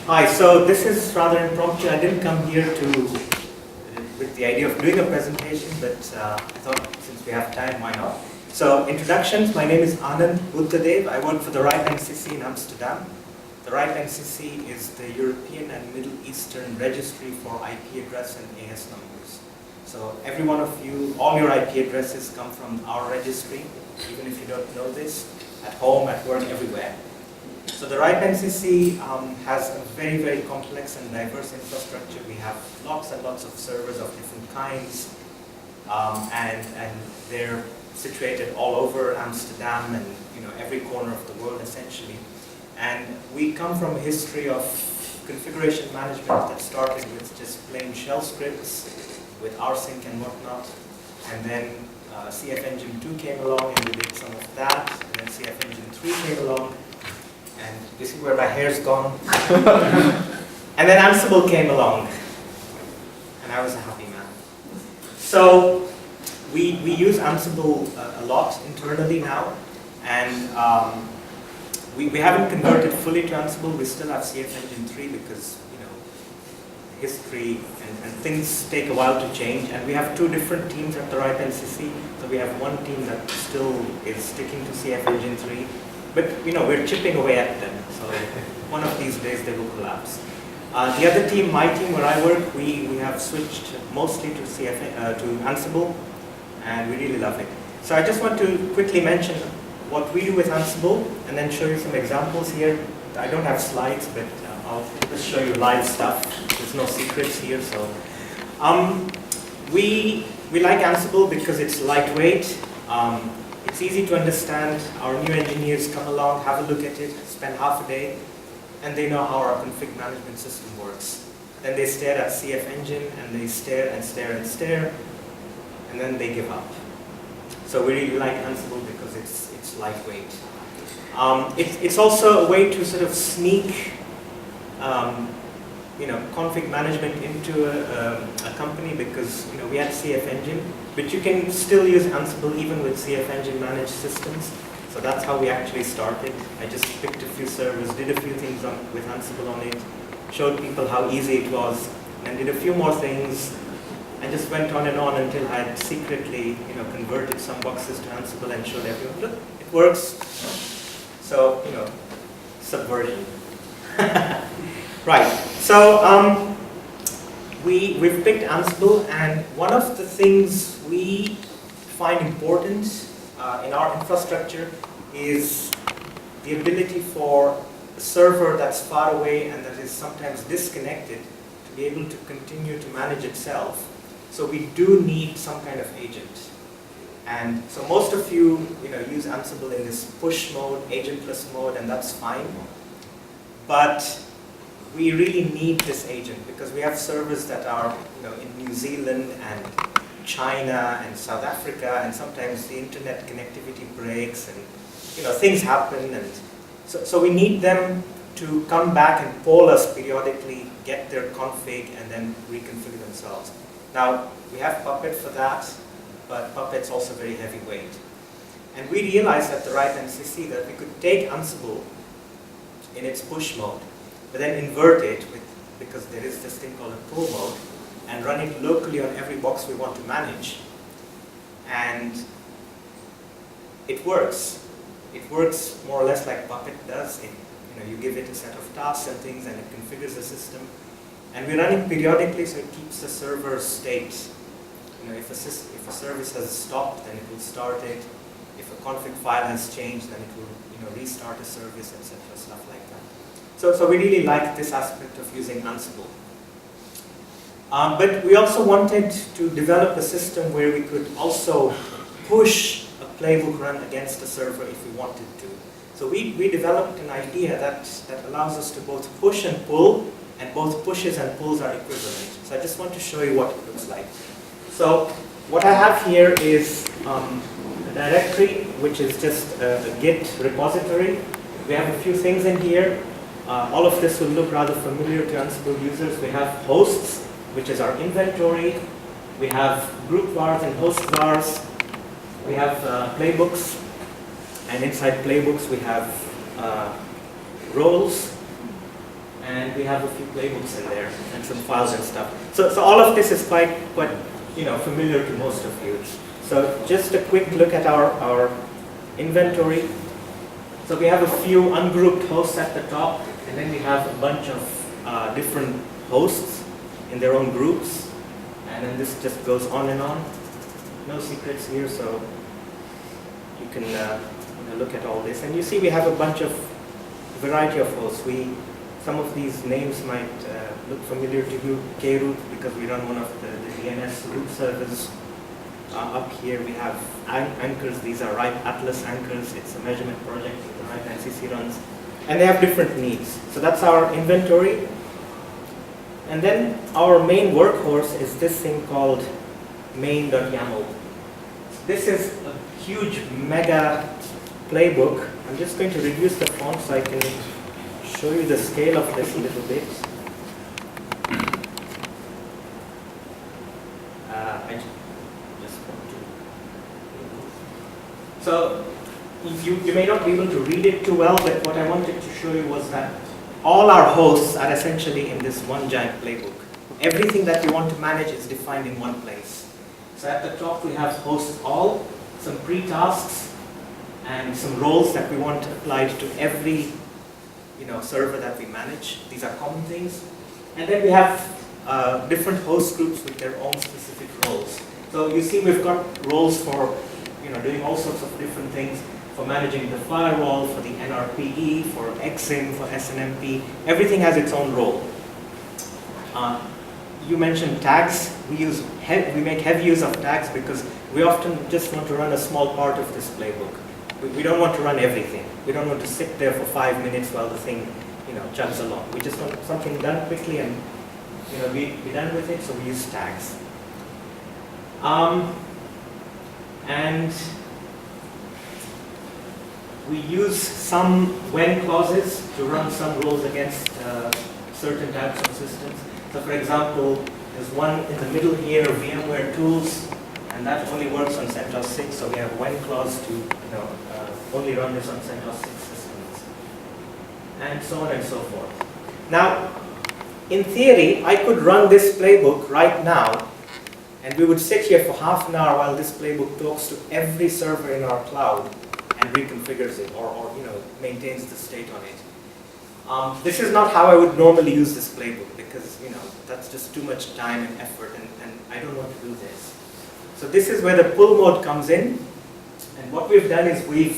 Hi, so this is rather impromptu. I didn't come here with the idea of doing a presentation, but I thought since we have time, why not? So, introductions. My name is Anand Buddhdev. I work for the RIPE NCC in Amsterdam. The RIPE NCC is the European and Middle Eastern Registry for IP address and AS numbers. So every one of you, all your IP addresses come from our registry, even if you don't know this, at home, at work, everywhere. So the RIPE NCC has a very, very complex and diverse infrastructure. We have lots and lots of servers of different kinds, and they're situated all over Amsterdam and every corner of the world essentially. And we come from a history of configuration management that started with just plain shell scripts with rsync and whatnot, and then CF Engine 2 came along and we did some of that, and then CF Engine 3 came along. And you see where my hair's gone? And then Ansible came along, and I was a happy man. So we use Ansible a lot internally now, and we haven't converted fully to Ansible. We still have CF Engine 3 because history and things take a while to change. And we have two different teams at the RIPE NCC. So we have one team that still is sticking to CF Engine 3. But we're chipping away at them, so one of these days they will collapse. The other team, my team where I work, we have switched mostly to to Ansible, and we really love it. So I just want to quickly mention what we do with Ansible, and then show you some examples here. I don't have slides, but I'll just show you live stuff. There's no secrets here. So we like Ansible because it's lightweight. It's easy to understand. Our new engineers come along, have a look at it, spend half a day, and they know how our config management system works. Then they stare at CF Engine, and they stare and stare and stare, and then they give up. So we really like Ansible because it's lightweight. It's also a way to sort of sneak config management into a company, because we had CF Engine, but you can still use Ansible even with CF Engine managed systems. So that's how we actually started. I just picked a few servers, did a few things with Ansible on it, showed people how easy it was, and did a few more things, and just went on and on until I had secretly converted some boxes to Ansible and showed everyone, look, it works. So, subversion. Right, so we've picked Ansible, and one of the things we find important in our infrastructure is the ability for a server that's far away and that is sometimes disconnected to be able to continue to manage itself. So we do need some kind of agent. And so most of you, use Ansible in this push mode, agentless mode, and that's fine. But we really need this agent because we have servers that are, in New Zealand and China and South Africa, and sometimes the internet connectivity breaks and things happen, and so we need them to come back and poll us periodically, get their config, and then reconfigure themselves. Now we have Puppet for that, but Puppet's also very heavyweight. And we realized at the RIPE NCC that we could take Ansible in its push mode, but then invert it because there is this thing called a pull mode, and run it locally on every box we want to manage. And it works. It works more or less like Puppet does. You give it a set of tasks and things, and it configures the system. And we run it periodically, so it keeps the server state. If a service has stopped, then it will start it. If a config file has changed, then it will restart a service, etc., stuff like that. So we really like this aspect of using Ansible. But we also wanted to develop a system where we could also push a playbook run against a server if we wanted to. So we developed an idea that allows us to both push and pull, and both pushes and pulls are equivalent. So I just want to show you what it looks like. So what I have here is a directory, which is just a Git repository. We have a few things in here. All of this will look rather familiar to Ansible users. We have hosts, which is our inventory. We have group vars and host vars. We have playbooks, and inside playbooks we have roles, and we have a few playbooks in there and some files and stuff. So all of this is quite familiar to most of you. So just a quick look at our inventory. So we have a few ungrouped hosts at the top, and then we have a bunch of different hosts in their own groups, and then this just goes on and on. No secrets here, so you can look at all this, and you see we have a bunch of variety of hosts. Some of these names might look familiar to you. Kroot, because we run one of the DNS root servers. Up here we have anchors. These are RIPE Atlas anchors. It's a measurement project that the RIPE NCC runs, and they have different needs. So that's our inventory. And then our main workhorse is this thing called main.yaml. This is a huge mega playbook. I'm just going to reduce the font so I can show you the scale of this a little bit. I just want to. So you may not be able to read it too well, but what I wanted to show you was that all our hosts are essentially in this one giant playbook. Everything that you want to manage is defined in one place. So at the top we have hosts all, some pre-tasks, and some roles that we want applied to every server that we manage. These are common things. And then we have different host groups with their own specific roles. So you see we've got roles for doing all sorts of different things, for managing the firewall, for the NRPE, for XIM, for SNMP. Everything has its own role. You mentioned tags. We make heavy use of tags because we often just want to run a small part of this playbook. We don't want to run everything. We don't want to sit there for 5 minutes while the thing chugs along. We just want something done quickly and be done with it, so we use tags. And we use some when clauses to run some roles against certain types of systems. So for example, there's one in the middle here, VMware tools, and that only works on CentOS 6, so we have when clause to only run this on CentOS 6 systems, and so on and so forth. Now, in theory, I could run this playbook right now, and we would sit here for half an hour while this playbook talks to every server in our cloud and reconfigures it or maintains the state on it. This is not how I would normally use this playbook because that's just too much time and effort, and I don't want to do this. So this is where the pull mode comes in, and what we've done is we've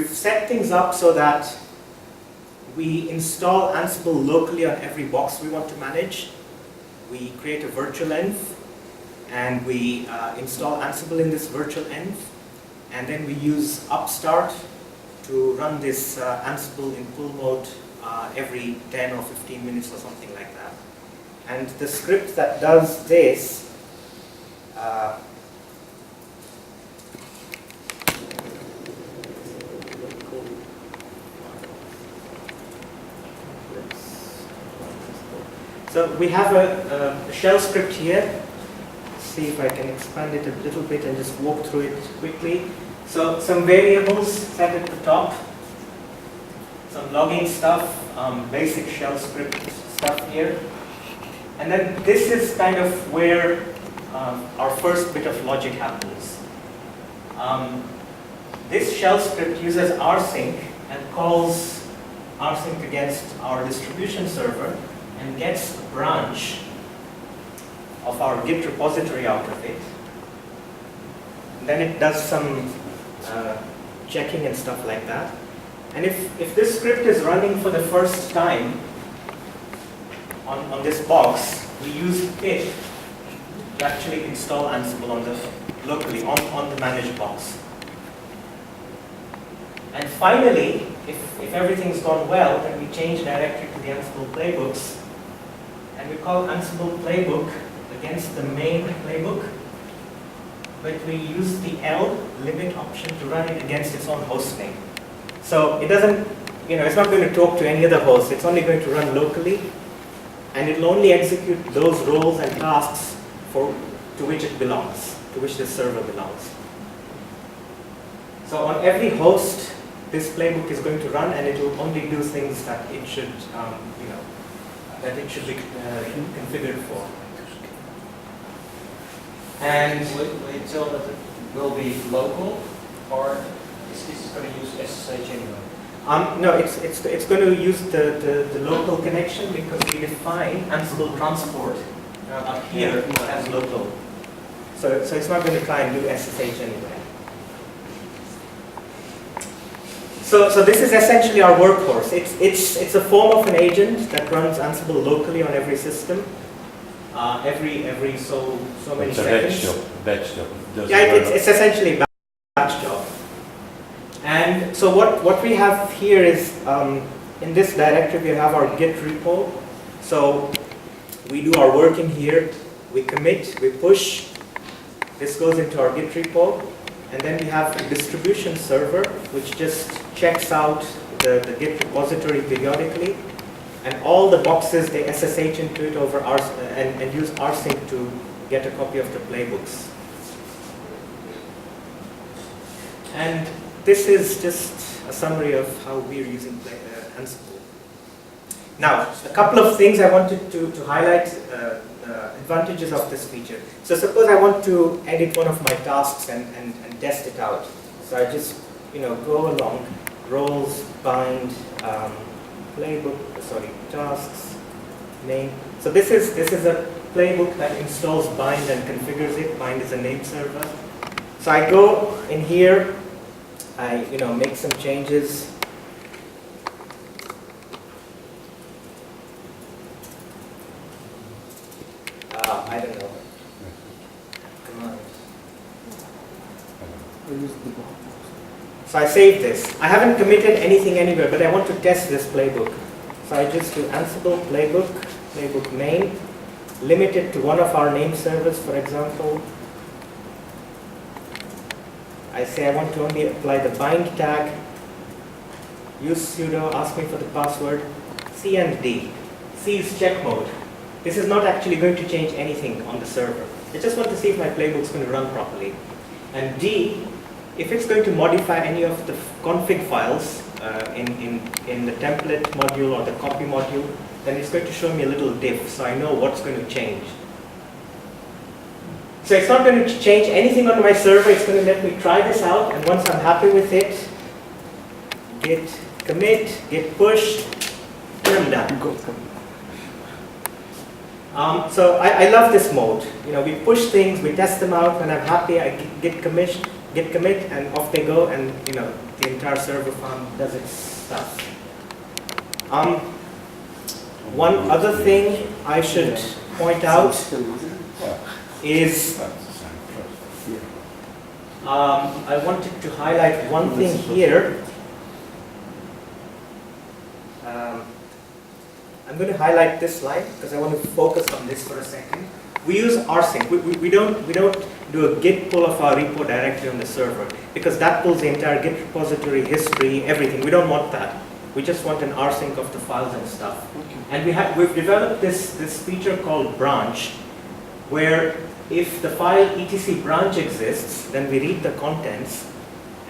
set things up so that we install Ansible locally on every box we want to manage. We create a virtual env, and we install Ansible in this virtual env, and then we use upstart to run this Ansible in pull mode every 10 or 15 minutes or something like that. And the script that does this so we have a shell script here. Let's see if I can expand it a little bit and just walk through it quickly. So some variables set at the top, some logging stuff, basic shell script stuff here. And then this is kind of where our first bit of logic happens. This shell script uses rsync and calls rsync against our distribution server and gets a branch of our Git repository out of it. And then it does some checking and stuff like that. And if this script is running for the first time on this box, we use pip to actually install Ansible locally on the managed box. And finally, if everything's gone well, then we change directly to the Ansible playbooks, and we call Ansible playbook against the main playbook, but we use the L limit option to run it against its own host name. So it doesn't, it's not going to talk to any other host. It's only going to run locally, and it'll only execute those roles and tasks to which it belongs, to which the server belongs. So on every host this playbook is going to run, and it will only do things that it should, that it should be configured for. And will you tell that it will be local, or is this going to use SSH anyway? no, it's going to use the local connection, because we define Ansible transport up here as local. So it's not going to try and do SSH anyway. So this is essentially our workhorse. It's a form of an agent that runs Ansible locally on every system, every so many seconds. Batch job. Yeah, it's essentially a batch job. And so what we have here is, in this directory we have our Git repo. So we do our work in here, we commit, we push, this goes into our Git repo, and then we have a distribution server which just checks out the Git repository periodically, and all the boxes they SSH into it over and use rsync to get a copy of the playbooks. And this is just a summary of how we're using Ansible. Now, a couple of things I wanted to highlight, advantages of this feature. So suppose I want to edit one of my tasks and test it out. So I just go along, roles, bind, playbook, tasks, name. So this is a playbook that installs bind and configures it. Bind is a name server. So I go in here, I make some changes. I don't know. Command. So I save this. I haven't committed anything anywhere, but I want to test this playbook. So I just do Ansible playbook main, limit it to one of our name servers, for example. I say I want to only apply the bind tag, use sudo, ask me for the password, C and D. C is check mode. This is not actually going to change anything on the server. I just want to see if my playbook's going to run properly. And D, if it's going to modify any of the config files in the template module or the copy module, then it's going to show me a little diff, so I know what's going to change. So it's not going to change anything on my server, it's going to let me try this out, and once I'm happy with it, git commit, git push, and I'm done. So I love this mode. We push things, we test them out, when I'm happy I git commit, and off they go, and the entire server farm does its stuff. One other thing I should point out is I wanted to highlight one thing here. I'm going to highlight this line because I want to focus on this for a second. We use rsync. We don't do a git pull of our repo directly on the server, because that pulls the entire Git repository, history, everything. We don't want that. We just want an rsync of the files and stuff. Okay. And we've developed this feature called branch, where if the file etc branch exists, then we read the contents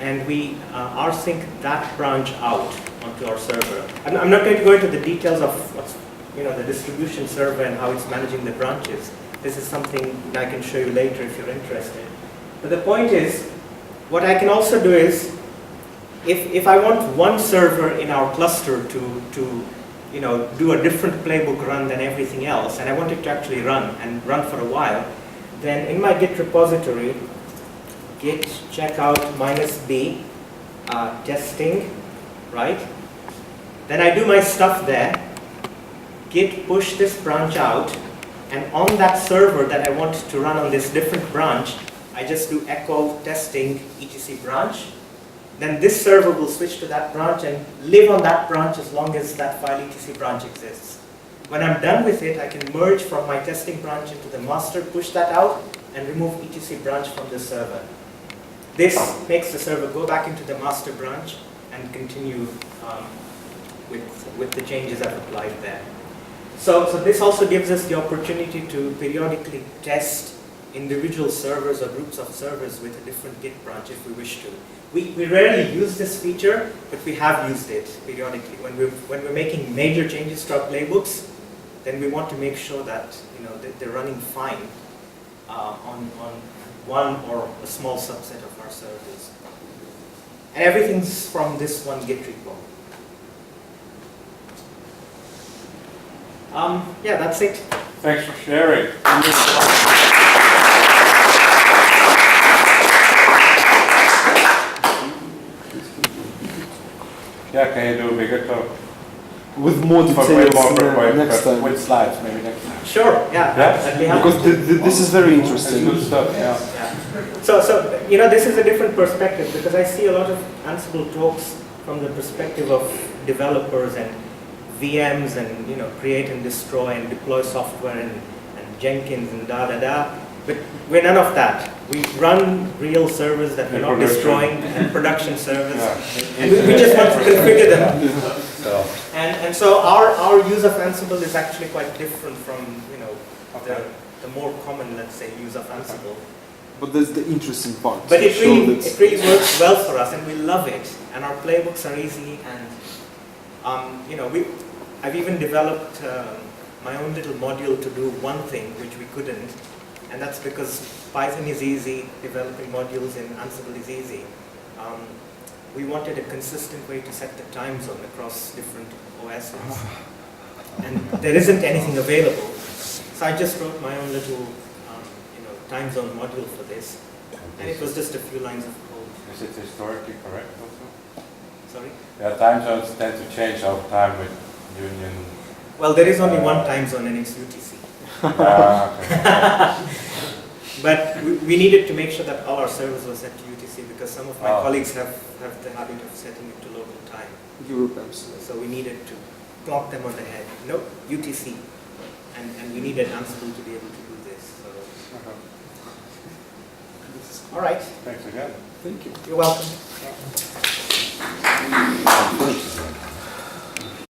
and we rsync that branch out onto our server. I'm not going to go into the details of what's the distribution server and how it's managing the branches. This is something I can show you later if you're interested. But the point is, what I can also do is, if I want one server in our cluster to do a different playbook run than everything else, and I want it to actually run for a while, then in my Git repository, git checkout -b testing, right? Then I do my stuff there, git push this branch out, and on that server that I want to run on this different branch, I just do echo testing etc branch. Then this server will switch to that branch and live on that branch as long as that file etc branch exists. When I'm done with it, I can merge from my testing branch into the master, push that out, and remove etc branch from the server. This makes the server go back into the master branch and continue with the changes I've applied there. So this also gives us the opportunity to periodically test individual servers or groups of servers with a different Git branch if we wish to. We rarely use this feature, but we have used it periodically. When we're making major changes to our playbooks, then we want to make sure that that they're running fine on one or a small subset of our servers. And everything's from this one Git repo. Yeah, that's it. Thanks for sharing. Yeah, can you do a bigger talk? With more For way details more next time. with slides, maybe next time. Sure, yeah. Yeah? I'd be happy Because this is very That's interesting. good stuff, yeah. Yeah. So this is a different perspective because I see a lot of Ansible talks from the perspective of developers and VMs and create and destroy and deploy software and Jenkins and da. But we're none of that. We run real servers that we're not destroying and production servers. Yeah. And we just want to configure them. So, And so our use of Ansible is actually quite different from the more common, let's say, use of Ansible. But that's the interesting part. But it Show really that- works well for us, and we love it. And our playbooks are easy, and I've even developed my own little module to do one thing which we couldn't, and that's because Python is easy, developing modules in Ansible is easy. We wanted a consistent way to set the time zone across different OSs, and there isn't anything available. So I just wrote my own little time zone module for this, and it was just a few lines of code. is it historically correct also? Sorry? Yeah, time zones tend to change over time with union. Well, there is only one time zone, and it's UTC. Okay. But we needed to make sure that all our servers were set to UTC because some of my colleagues have the habit of setting it to local time. Europeans. So we needed to clock them on the head. No, UTC. And we needed Ansible to be able to do this. So. Okay. All right. Thanks again. Thank you. You're welcome.